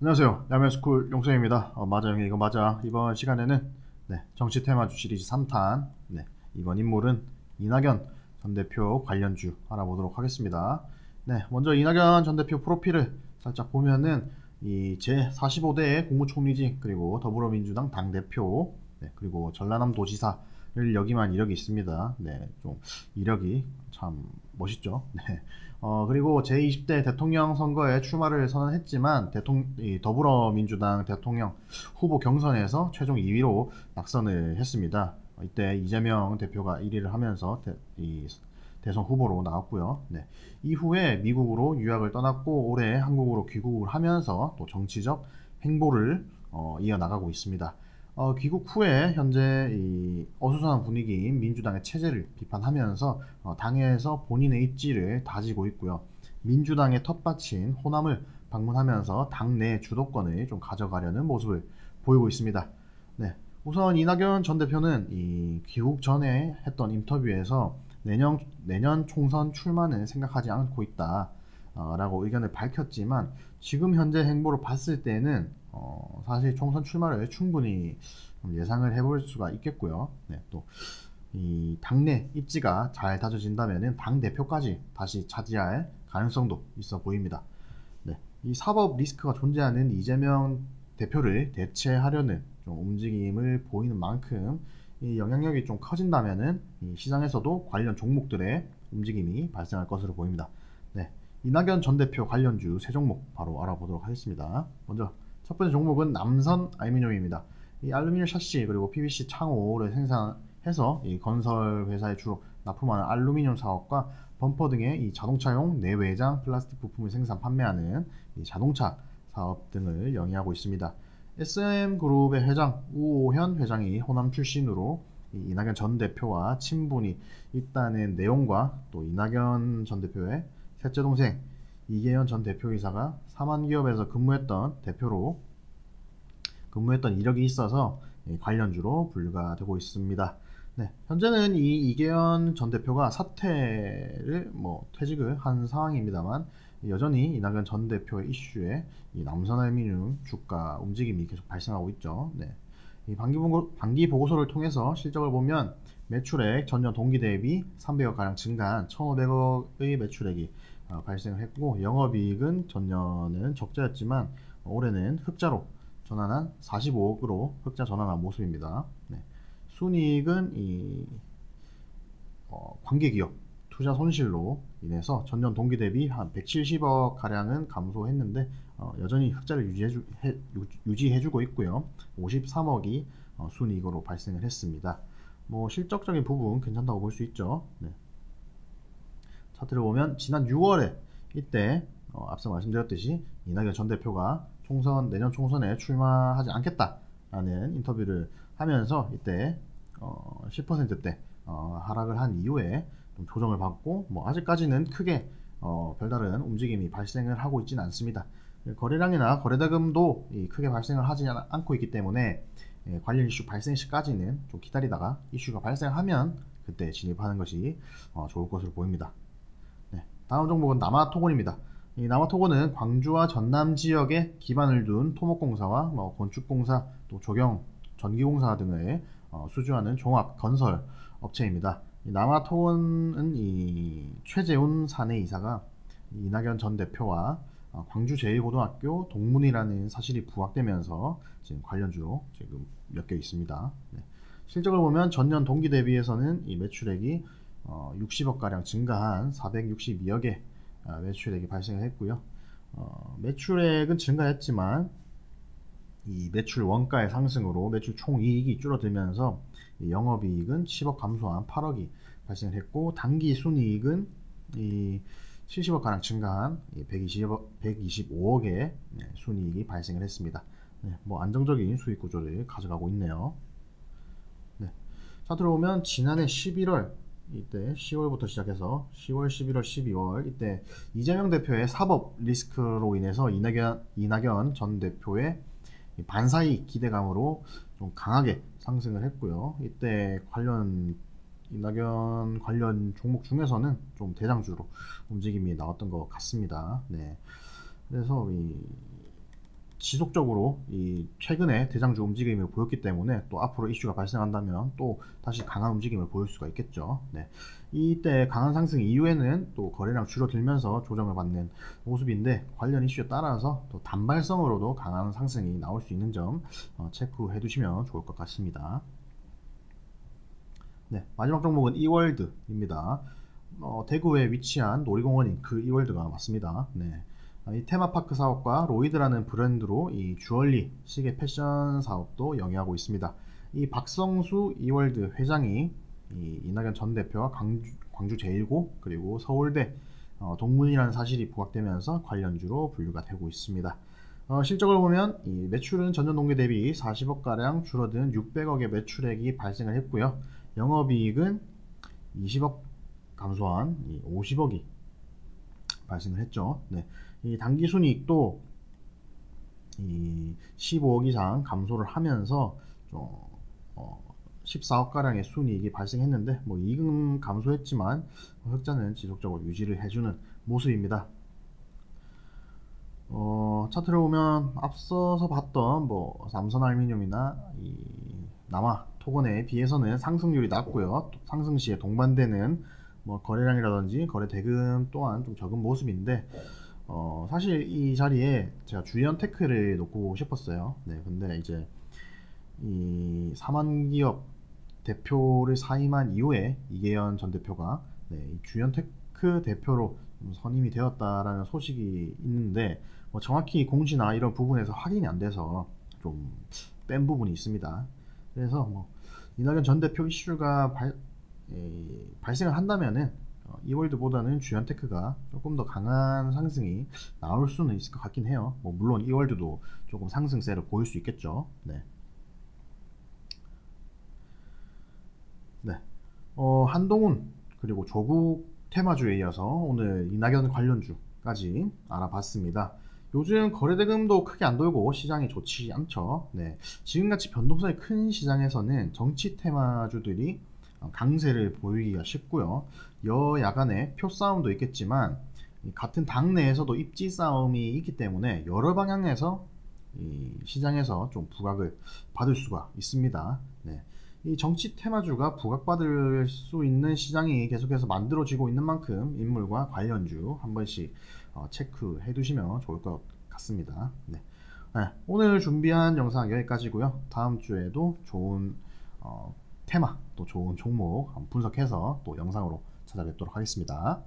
안녕하세요. 야매스쿨 용쌤입니다. 맞아, 형님, 이거 맞아. 이번 시간에는 정치 테마주 시리즈 3탄. 이번 인물은 이낙연 전 대표 관련주 알아보도록 하겠습니다. 먼저 이낙연 전 대표 프로필을 살짝 보면은 이 제45대 국무총리직, 그리고 더불어민주당 당대표, 그리고 전라남 도지사를 역임한 이력이 있습니다. 좀 이력이 참 멋있죠. 그리고 제20대 대통령 선거에 출마를 선언했지만 더불어민주당 대통령 후보 경선에서 최종 2위로 낙선을 했습니다. 이때 이재명 대표가 1위를 하면서 대선 후보로 나왔고요. 이후에 미국으로 유학을 떠났고 올해 한국으로 귀국을 하면서 또 정치적 행보를 이어나가고 있습니다. 귀국 후에 현재 이 어수선한 분위기인 민주당의 체제를 비판하면서 당에서 본인의 입지를 다지고 있고요. 민주당의 텃밭인 호남을 방문하면서 당내 주도권을 좀 가져가려는 모습을 보이고 있습니다. 우선 이낙연 전 대표는 이 귀국 전에 했던 인터뷰에서 내년 총선 출마는 생각하지 않고 있다 라고 의견을 밝혔지만, 지금 현재 행보를 봤을 때는 사실 총선 출마를 충분히 예상을 해볼 수가 있겠고요. 또 이 당내 입지가 잘 다져진다면 당 대표까지 다시 차지할 가능성도 있어 보입니다. 이 사법 리스크가 존재하는 이재명 대표를 대체하려는 좀 움직임을 보이는 만큼 이 영향력이 좀 커진다면은 이 시장에서도 관련 종목들의 움직임이 발생할 것으로 보입니다. 이낙연 전 대표 관련주 세 종목 바로 알아보도록 하겠습니다. 먼저 첫 번째 종목은 남선 알루미늄입니다. 이 알루미늄 샤시 그리고 PVC 창호를 생산해서 이 건설 회사에 주로 납품하는 알루미늄 사업과 범퍼 등의 이 자동차용 내외장 플라스틱 부품을 생산 판매하는 이 자동차 사업 등을 영위하고 있습니다. SM그룹의 회장 우호현 회장이 호남 출신으로 이낙연 전 대표와 친분이 있다는 내용과, 또 이낙연 전 대표의 셋째 동생 이계현 전 대표이사가 사만기업에서 근무했던 이력이 있어서 관련주로 분류가 되고 있습니다. 현재는 이 이계현 전 대표가 퇴직을 한 상황입니다만, 여전히 이낙연 전 대표의 이슈에 이 남선알루미늄 주가 움직임이 계속 발생하고 있죠. 이 반기 보고서를 통해서 실적을 보면 매출액 전년 동기 대비 300억 가량 증가한 1,500억의 매출액이 발생을 했고, 영업이익은 전년에는 적자였지만 올해는 흑자로 전환한 45억으로 흑자 전환한 모습입니다. 순이익은 이 관계기업 투자 손실로 인해서 전년 동기 대비 한 170억 가량은 감소했는데 여전히 흑자를 유지해주고 있고요. 53억이 순이익으로 발생을 했습니다. 실적적인 부분 괜찮다고 볼 수 있죠. 차트를 보면 지난 6월에 이때 앞서 말씀드렸듯이 이낙연 전 대표가 내년 총선에 출마하지 않겠다라는 인터뷰를 하면서 이때 10%대 하락을 한 이후에 좀 조정을 받고, 아직까지는 크게 별다른 움직임이 발생을 하고 있지는 않습니다. 거래량이나 거래대금도 크게 발생을 하지 않고 있기 때문에 관련 이슈 발생 시까지는 좀 기다리다가 이슈가 발생하면 그때 진입하는 것이 좋을 것으로 보입니다. 다음 종목은 남아토건입니다. 이 남아토건은 광주와 전남 지역에 기반을 둔 토목공사와 건축공사, 또 전기공사 등을 수주하는 종합 건설 업체입니다. 남아토건은 이 최재훈 사내이사가 이낙연 전 대표와 광주 제1고등학교 동문이라는 사실이 부각되면서 지금 관련주로 지금 엮여 있습니다. 실적을 보면 전년 동기 대비해서는 이 매출액이 60억 가량 증가한 462억의 매출액이 발생했고요. 매출액은 증가했지만 이 매출 원가의 상승으로 매출 총이익이 줄어들면서 영업이익은 10억 감소한 8억이 발생했고, 당기 순이익은 이 70억 가량 증가한 125억의 순이익이 발생을 했습니다. 안정적인 수익 구조를 가져가고 있네요. 차트로 보면 지난해 11월 이때 10월부터 시작해서 10월, 11월, 12월 이때 이재명 대표의 사법 리스크로 인해서 이낙연 전 대표의 반사이 기대감으로 좀 강하게 상승을 했고요. 이때 이낙연 관련 종목 중에서는 좀 대장주로 움직임이 나왔던 것 같습니다. 그래서 지속적으로 이 최근에 대장주 움직임을 보였기 때문에 또 앞으로 이슈가 발생한다면 또 다시 강한 움직임을 보일 수가 있겠죠. 네. 이때 강한 상승 이후에는 또 거래량 줄어들면서 조정을 받는 모습인데 관련 이슈에 따라서 또 단발성으로도 강한 상승이 나올 수 있는 점 체크해 두시면 좋을 것 같습니다. 네, 마지막 종목은 이월드입니다. 대구에 위치한 놀이공원인 그 이월드가 맞습니다. 네. 이 테마파크 사업과 로이드라는 브랜드로 이 주얼리 시계 패션 사업도 영위하고 있습니다. 이 박성수 이월드 회장이 이 이낙연 전 대표와 광주 제1고 그리고 서울대 동문이라는 사실이 부각되면서 관련주로 분류가 되고 있습니다. 실적을 보면 이 매출은 전년 동기 대비 40억가량 줄어든 600억의 매출액이 발생을 했고요. 영업이익은 20억 감소한 50억이 발생을 했죠. 네. 이 당기순이익도 이 15억 이상 감소를 하면서 좀 14억가량의 순이익이 발생했는데 뭐 이익은 감소했지만 흑자는 지속적으로 유지를 해주는 모습입니다. 차트를 보면 앞서서 봤던 뭐 삼성알루미늄이나 이 남아 토건에 비해서는 상승률이 낮고요. 상승 시에 동반되는 뭐 거래량이라든지 거래 대금 또한 좀 적은 모습인데 사실 이 자리에 제가 주연테크를 놓고 싶었어요. 네, 근데 이제 이 사만기업 대표를 사임한 이후에 이계현 전 대표가 이 주연테크 대표로 선임이 되었다라는 소식이 있는데 뭐 정확히 공지나 이런 부분에서 확인이 안 돼서 좀 뺀 부분이 있습니다. 그래서 뭐 이낙연 전 대표 이슈가 발생을 한다면은 이월드보다는 주연테크가 조금 더 강한 상승이 나올 수는 있을 것 같긴 해요. 뭐 물론 이월드도 조금 상승세를 보일 수 있겠죠. 네. 네. 한동훈 그리고 조국 테마주에 이어서 오늘 이낙연 관련주까지 알아봤습니다. 요즘 거래대금도 크게 안 돌고 시장이 좋지 않죠. 네. 지금같이 변동성이 큰 시장에서는 정치 테마주들이 강세를 보이기가 쉽고요. 여야 간의 표 싸움도 있겠지만 같은 당 내에서도 입지 싸움이 있기 때문에 여러 방향에서 이 시장에서 좀 부각을 받을 수가 있습니다. 네. 이 정치 테마주가 부각받을 수 있는 시장이 계속해서 만들어지고 있는 만큼 인물과 관련주 한 번씩 체크해 두시면 좋을 것 같습니다. 네. 네, 오늘 준비한 영상 여기까지고요. 다음 주에도 좋은 테마 또 좋은 종목 분석해서 또 영상으로 찾아뵙도록 하겠습니다.